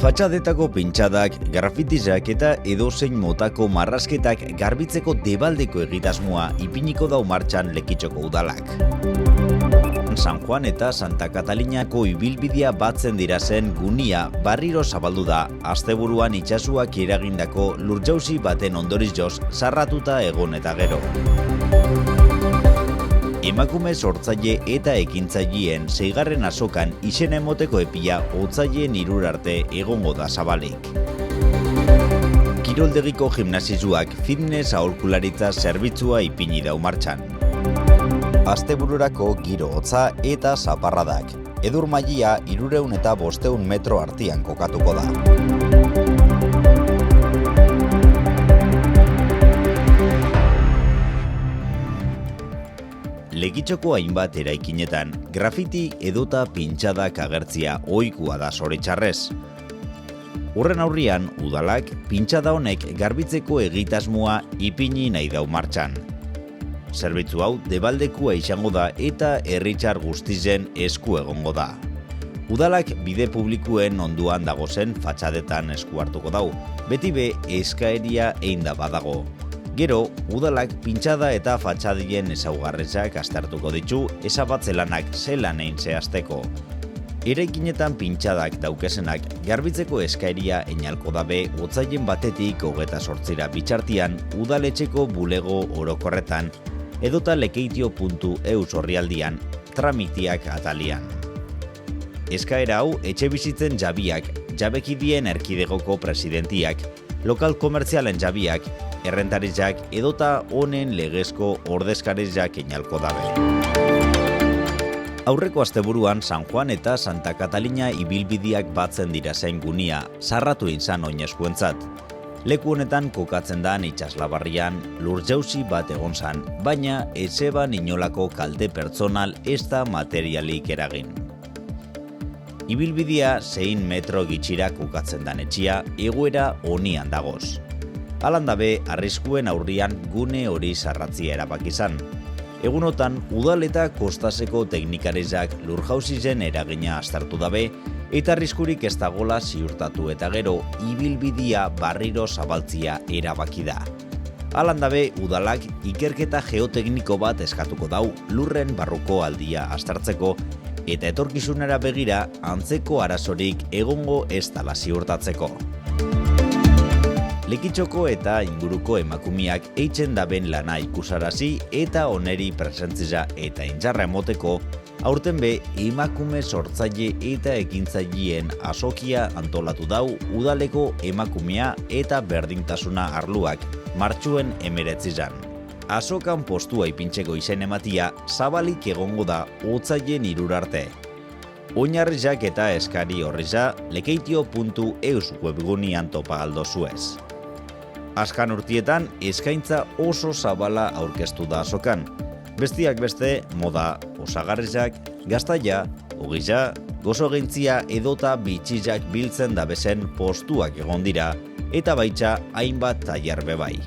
Fatxadetako pintxadak, grafitizak eta edozein motako marrasketak garbitzeko debaldeko egitasmoa ipiniko dau martxan Lekitxoko udalak. San Juan eta Santa Katalinako ibilbidea batzen dira zen gunia barriro zabaldu da asteburuan itsasoak eragindako lurjauzi baten ondorioz sarratuta egon eta gero. Emakume sortzaile eta ekintzaileen 6. azokan izena emoteko epia otsaileen 3 arte egongo da zabalik. Kiroldegiko gimnasizuak fitness aholkularitza zerbitzua ipini dau martxan. Astebururako giro hotza eta zaparradak. Edur mailia 300 eta 500 metro artean kokatuko da. Lekitxoko hainbat eraikinetan, grafiti edota pintxadak agertzia ohikoa da zoritxarrez. Horren aurrian, udalak pintxada honek garbitzeko egitasmoa ipini nahi dau martxan. Zerbitzu hau debaldekua izango da eta herritar guztizen esku egongo da. Udalak bide publikoen onduan dagozen fatxadetan esku hartuko dau, beti be eskaeria einda badago. Gero, udalak pintxada eta fatxadien ezaugarriak aztertuko ditu ezabatzelanak zelan egin zehazteko. Eraikinetan pintxadak daukesenak garbitzeko eskaeria einalko dabe otsaien batetik 28 bitxartian udaletxeko bulego orokorretan edota lekeitio.eus orrialdian tramitiak atalian. Eskaera hau etxebizitzen jabiak, jabekidien erkidegoko presidentiak, lokal komertzialen jabiak, errentarizak edota honen legezko ordezkarizak einalko dabe. Aurreko asteburuan San Juan eta Santa Katalina ibilbideak batzen dira zen gunia, sarratu izan oinezkoentzat. Leku honetan kokatzen da itsaslabarrian lurjauzi bat egon zan, baina ez zeban inolako kalte pertsonal ez da materialik eragin. Ibilbidea 6 metro gitxira kokatzen dan etxia egoera honian dagoz. Halan dabe, arriskuen aurrian gune hori sarratzia erabaki izan. Egunotan, udal eta kostaseko teknikarizak lurjauzizen eragina aztertu dabe, eta arriskurik ez dagola ziurtatu eta gero, ibilbidea barriro zabaltzia erabaki da. Halan dabe, udalak ikerketa geotekniko bat eskatuko dau lurren barruko aldia aztertzeko, eta etorkizunera begira antzeko arazorik egongo ez dala ziurtatzeko. Lekitxoko eta inguruko emakumiak eitzen daben lana ikusarazi eta oneri presentzia eta injarra emoteko, aurten be emakume sortzaile eta ekintzaileen azokia antolatu dau udaleko emakumea eta berdintasuna arluak martxuen 19. Azokan postua ipintzeko izen ematia zabalik egongo da otsaileen 3 arte. Oinarrizak eta eskari horriza lekeitio.eus webgunean topagaldo zuez. Azkan urtietan, eskaintza oso zabala aurkeztu da azokan. Bestiak beste, moda, osagarrizak, gaztaia, ogiza, gozogentzia edota bitxizak biltzen dabezen postuak egon dira, eta baitza hainbat tailer bebai.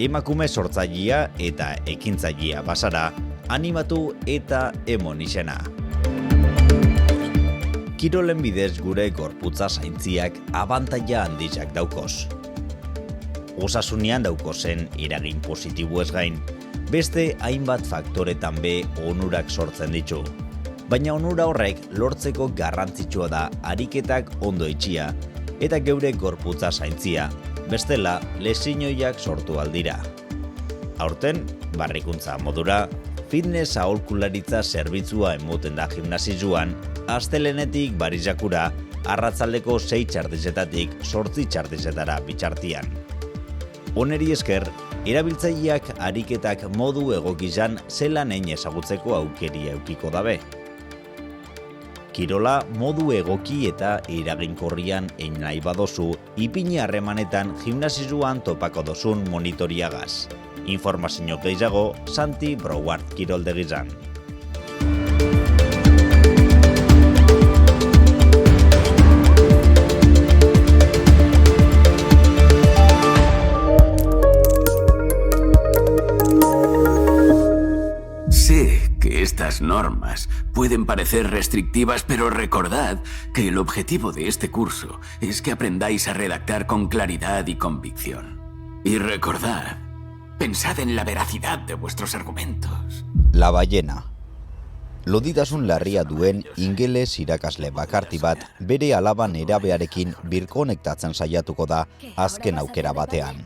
Emakume sortzailea eta ekintzailea basara, animatu eta emon izena. Kirolen bidez gure gorputza zaintziak abantaila handizak daukoz. Osasunean daukozen eragin positibo ez gain, beste hainbat faktoretan be onurak sortzen ditu. Baina onura horrek lortzeko garrantzitsua da ariketak ondo itxia eta geure gorputza zaintzia, bestela lesinoiak sortu aldira. Aurten, barrikuntza modura, fitness aholkularitza zerbitzua emoten da gimnasizuan, astelenetik barizakura, arratzaldeko 6 txardizetatik 8 txardizetara bitxartian. Oneri esker, erabiltzaileak ariketak modu egokizan zelan egin ezagutzeko aukeria eukiko dabe. Kirola modu egoki eta eraginkorrian egin nahi badozu, ipini harremanetan gimnasizuan topako dozun monitoriagaz. Informazio gehiago, Santi Broward Kiroldegizan. Estas normas pueden parecer restrictivas, pero recordad que el objetivo de este curso es que aprendáis a redactar con claridad y convicción. Y recordad, pensad en la veracidad de vuestros argumentos. La ballena. Loditasun larria duen ingeles irakasle bakarti bat bere alaba nerabearekin birkonektatzen saiatuko da azken aukera batean.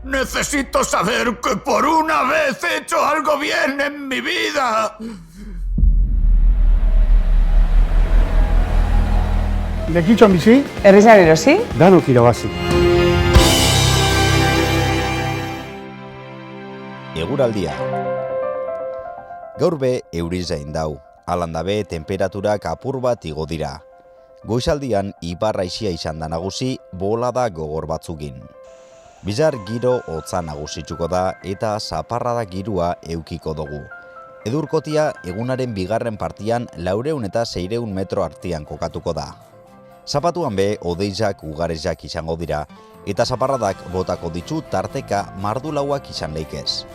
Necesito saber que por una vez he hecho algo bien en mi vida. Lekitxoan bizi, Herrizan erosi? danok irabazi. Eguraldia. Gaur be eurizain dau, alandabe temperaturak apur bat igo dira. Goizaldian ipar haizia izan da nagusi, bolada gogor batzugin. Bizar giro hotza nagusitzuko da eta zaparrada girua eukiko dugu. Edurkotia egunaren bigarren partian 400 eta 600 metro artean kokatuko da. Zapatuan be odeizak ugarezak izango dira eta zaparradak botako ditu tarteka mardulauak izan leikez.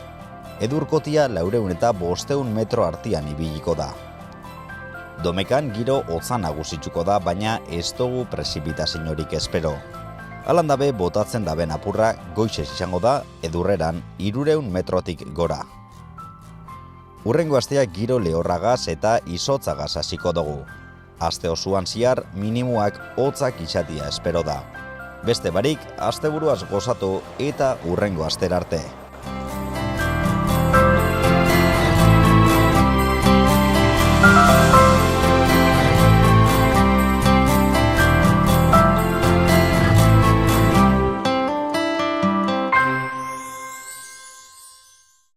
Edurkotia 400 eta 500 metro artean ibiliko da. Domekan giro hotza nagusitzuko da, baina ez dugu prezipitaziorik espero. Alandabe botatzen daben apurra goizez izango da, edurreran 300 metrotik gora. Hurrengo astea giro lehorragaz eta izotzagaz hasiko dugu. Aste osoan zehar minimuak hotzak izatea espero da. Beste barik, asteburuaz gozatu eta hurrengo astera arte.